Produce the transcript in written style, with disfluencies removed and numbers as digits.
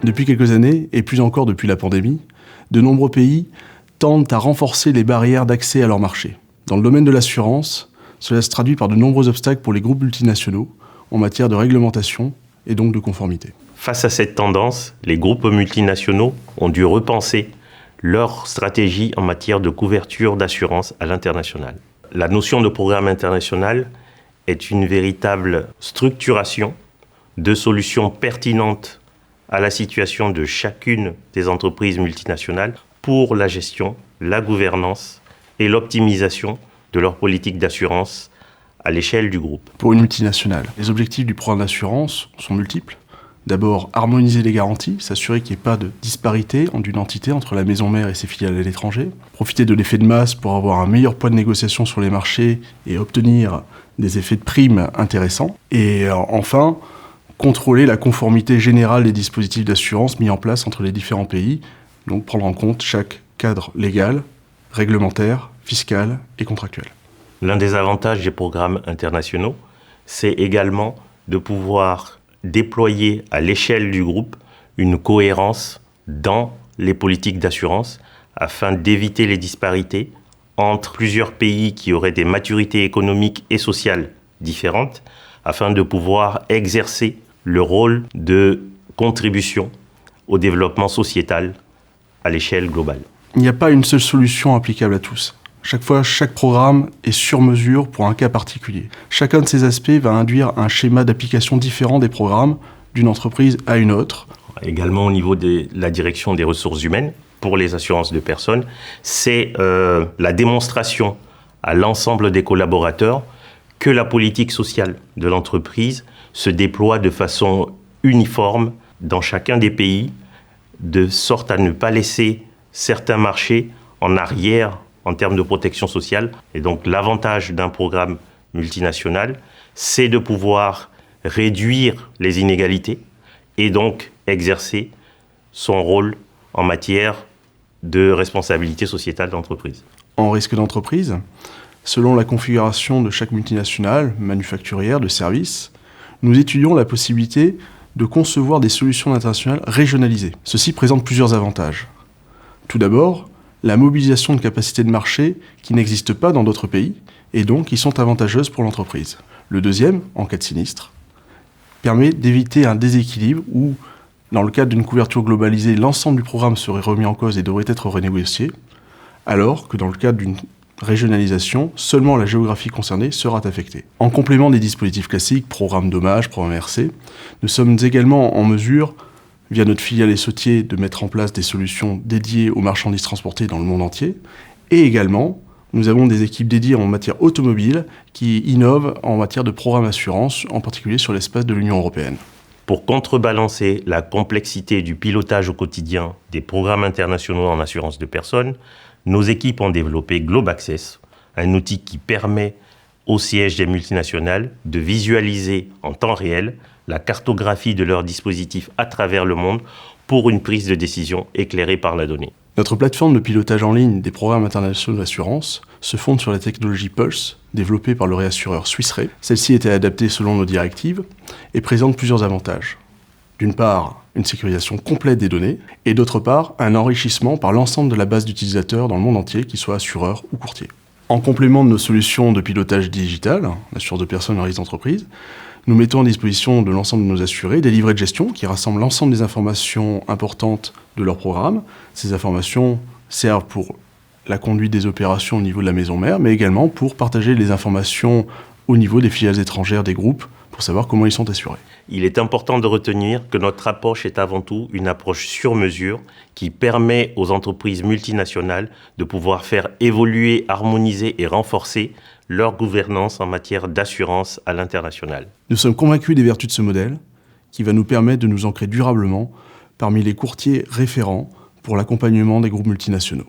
Depuis quelques années, et plus encore depuis la pandémie, de nombreux pays tendent à renforcer les barrières d'accès à leur marché. Dans le domaine de l'assurance, cela se traduit par de nombreux obstacles pour les groupes multinationaux en matière de réglementation et donc de conformité. Face à cette tendance, les groupes multinationaux ont dû repenser leur stratégie en matière de couverture d'assurance à l'international. La notion de programme international est une véritable structuration de solutions pertinentes à la situation de chacune des entreprises multinationales pour la gestion, la gouvernance et l'optimisation de leur politique d'assurance à l'échelle du groupe. Pour une multinationale, les objectifs du programme d'assurance sont multiples. D'abord, harmoniser les garanties, s'assurer qu'il n'y ait pas de disparité d'une entité entre la maison mère et ses filiales à l'étranger. Profiter de l'effet de masse pour avoir un meilleur poids de négociation sur les marchés et obtenir des effets de prime intéressants. Et enfin, contrôler la conformité générale des dispositifs d'assurance mis en place entre les différents pays. Donc prendre en compte chaque cadre légal, réglementaire, fiscal et contractuel. L'un des avantages des programmes internationaux, c'est également de pouvoir déployer à l'échelle du groupe une cohérence dans les politiques d'assurance afin d'éviter les disparités entre plusieurs pays qui auraient des maturités économiques et sociales différentes, afin de pouvoir exercer le rôle de contribution au développement sociétal à l'échelle globale. Il n'y a pas une seule solution applicable à tous. Chaque fois, chaque programme est sur mesure pour un cas particulier. Chacun de ces aspects va induire un schéma d'application différent des programmes d'une entreprise à une autre. Également au niveau de la direction des ressources humaines, pour les assurances de personnes, c'est la démonstration à l'ensemble des collaborateurs que la politique sociale de l'entreprise se déploie de façon uniforme dans chacun des pays, de sorte à ne pas laisser certains marchés en arrière en termes de protection sociale. Et donc l'avantage d'un programme multinational, c'est de pouvoir réduire les inégalités et donc exercer son rôle en matière de responsabilité sociétale d'entreprise. En risque d'entreprise, selon la configuration de chaque multinationale, manufacturière, de services, nous étudions la possibilité de concevoir des solutions internationales régionalisées. Ceci présente plusieurs avantages. Tout d'abord, la mobilisation de capacités de marché qui n'existent pas dans d'autres pays et donc qui sont avantageuses pour l'entreprise. Le deuxième, en cas de sinistre, permet d'éviter un déséquilibre où, dans le cadre d'une couverture globalisée, l'ensemble du programme serait remis en cause et devrait être renégocié, alors que dans le cadre d'une régionalisation, seulement la géographie concernée sera affectée. En complément des dispositifs classiques, programme dommage, programme RC, nous sommes également en mesure, via notre filiale Essautier, de mettre en place des solutions dédiées aux marchandises transportées dans le monde entier. Et également, nous avons des équipes dédiées en matière automobile qui innovent en matière de programme assurance, en particulier sur l'espace de l'Union européenne. Pour contrebalancer la complexité du pilotage au quotidien des programmes internationaux en assurance de personnes, nos équipes ont développé GlobeAccess, un outil qui permet au siège des multinationales de visualiser en temps réel la cartographie de leurs dispositifs à travers le monde pour une prise de décision éclairée par la donnée. Notre plateforme de pilotage en ligne des programmes internationaux d'assurance se fonde sur la technologie Pulse, développée par le réassureur Swiss Re. Celle-ci était adaptée selon nos directives et présente plusieurs avantages. D'une part, une sécurisation complète des données, et d'autre part, un enrichissement par l'ensemble de la base d'utilisateurs dans le monde entier, qu'ils soient assureurs ou courtiers. En complément de nos solutions de pilotage digital, l'assurance de personnes en risque d'entreprise, nous mettons à disposition de l'ensemble de nos assurés des livrets de gestion qui rassemblent l'ensemble des informations importantes de leur programme. Ces informations servent pour la conduite des opérations au niveau de la maison mère, mais également pour partager les informations au niveau des filiales étrangères des groupes pour savoir comment ils sont assurés. Il est important de retenir que notre approche est avant tout une approche sur mesure qui permet aux entreprises multinationales de pouvoir faire évoluer, harmoniser et renforcer leur gouvernance en matière d'assurance à l'international. Nous sommes convaincus des vertus de ce modèle qui va nous permettre de nous ancrer durablement parmi les courtiers référents pour l'accompagnement des groupes multinationaux.